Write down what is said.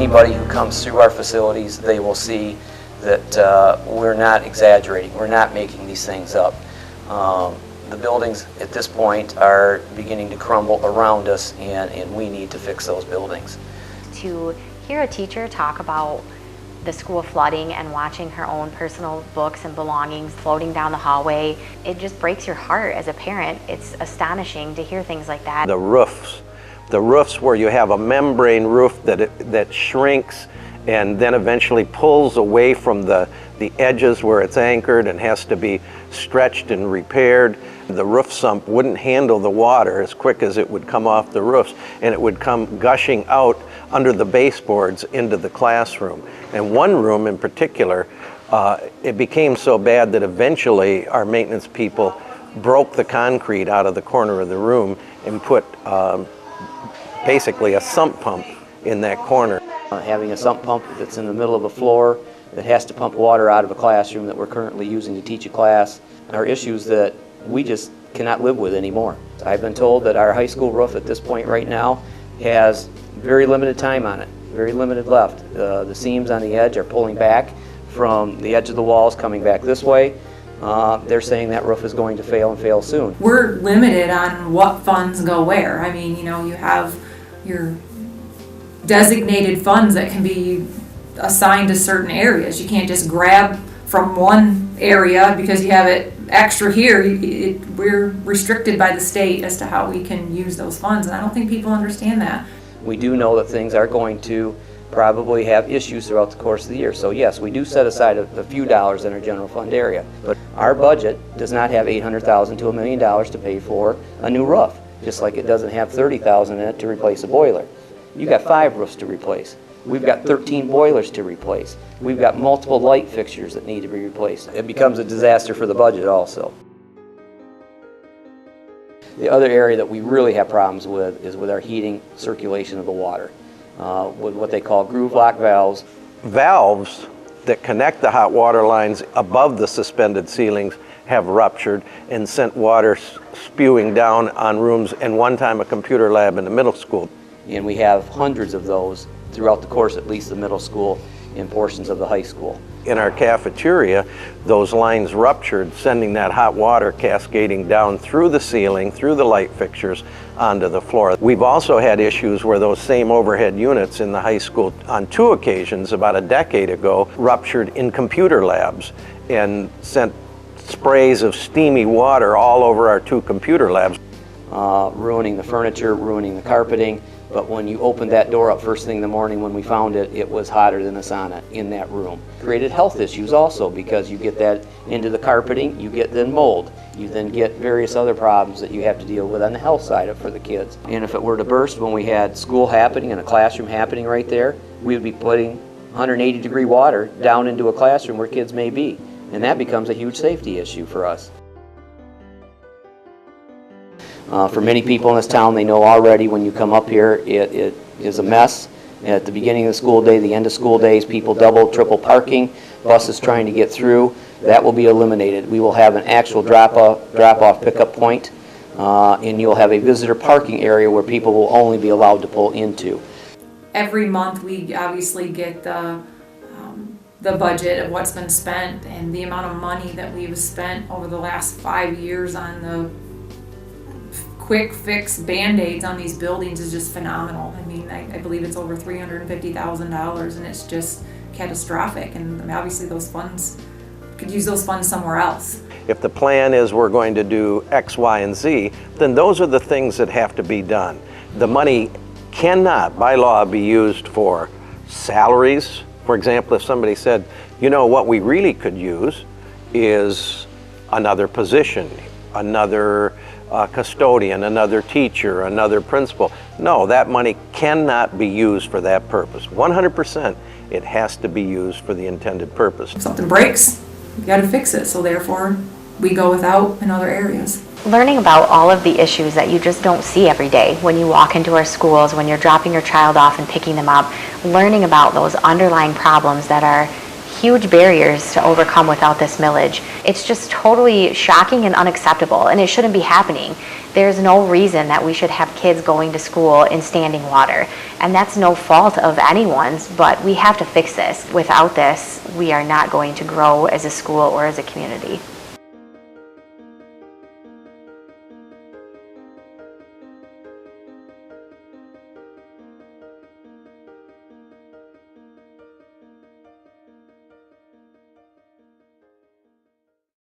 anybody who comes through our facilities, they will see that we're not exaggerating. We're not making these things up. The buildings at this point are beginning to crumble around us, and we need to fix those buildings. To hear a teacher talk about the school flooding and watching her own personal books and belongings floating down the hallway, it just breaks your heart as a parent. It's astonishing to hear things like that. The roofs where you have a membrane roof that shrinks and then eventually pulls away from the edges where it's anchored and has to be stretched and repaired. The roof sump wouldn't handle the water as quick as it would come off the roofs, and it would come gushing out under the baseboards into the classroom. And one room in particular, it became so bad that eventually our maintenance people broke the concrete out of the corner of the room and put basically a sump pump in that corner. Having a sump pump that's in the middle of the floor that has to pump water out of a classroom that we're currently using to teach a class are issues that we just cannot live with anymore. I've been told that our high school roof at this point right now has very limited time on it, very limited left. The seams on the edge are pulling back from the edge of the walls coming back this way. They're saying that roof is going to fail and fail soon. We're limited on what funds go where. I mean, you know, you have your designated funds that can be assigned to certain areas. You can't just grab from one area because you have it extra here. We're restricted by the state as to how we can use those funds, and I don't think people understand that. We do know that things are going to probably have issues throughout the course of the year. So yes, we do set aside a few dollars in our general fund area, but our budget does not have $800,000 to $1 million to pay for a new roof, just like it doesn't have $30,000 in it to replace a boiler. You got 5 roofs to replace. We've got 13 boilers to replace. We've got multiple light fixtures that need to be replaced. It becomes a disaster for the budget also. The other area that we really have problems with is with our heating circulation of the water, with what they call groove lock valves. Valves that connect the hot water lines above the suspended ceilings have ruptured and sent water spewing down on rooms, and one time a computer lab in the middle school. And we have hundreds of those throughout the course, at least the middle school and portions of the high school. In our cafeteria, those lines ruptured, sending that hot water cascading down through the ceiling, through the light fixtures, onto the floor. We've also had issues where those same overhead units in the high school, on 2 occasions about a decade ago, ruptured in computer labs and sent sprays of steamy water all over our 2 computer labs. Ruining the furniture, ruining the carpeting. But when you opened that door up first thing in the morning when we found it, it was hotter than a sauna in that room. Created health issues also, because you get that into the carpeting, you get then mold. You then get various other problems that you have to deal with on the health side for the kids. And if it were to burst when we had school happening and a classroom happening right there, we would be putting 180-degree water down into a classroom where kids may be. And that becomes a huge safety issue for us. For many people in this town, they know already when you come up here, it is a mess. At the beginning of the school day, the end of school days, people double, triple parking, buses trying to get through. That will be eliminated. We will have an actual drop-off pickup point, and you'll have a visitor parking area where people will only be allowed to pull into. Every month we obviously get the budget of what's been spent, and the amount of money that we've spent over the last 5 years on the quick fix Band-Aids on these buildings is just phenomenal. I mean, I believe it's over $350,000, and it's just catastrophic. And I mean, obviously those funds, could use those funds somewhere else. If the plan is we're going to do X, Y, and Z, then those are the things that have to be done. The money cannot, by law, be used for salaries. For example, if somebody said, you know, what we really could use is another position, another custodian, another teacher, another principal. No, that money cannot be used for that purpose. 100%, it has to be used for the intended purpose. If something breaks, you got to fix it, so therefore we go without in other areas. Learning about all of the issues that you just don't see every day when you walk into our schools, when you're dropping your child off and picking them up, learning about those underlying problems that are huge barriers to overcome without this millage. It's just totally shocking and unacceptable, and it shouldn't be happening. There's no reason that we should have kids going to school in standing water, and that's no fault of anyone's, but we have to fix this. Without this, we are not going to grow as a school or as a community.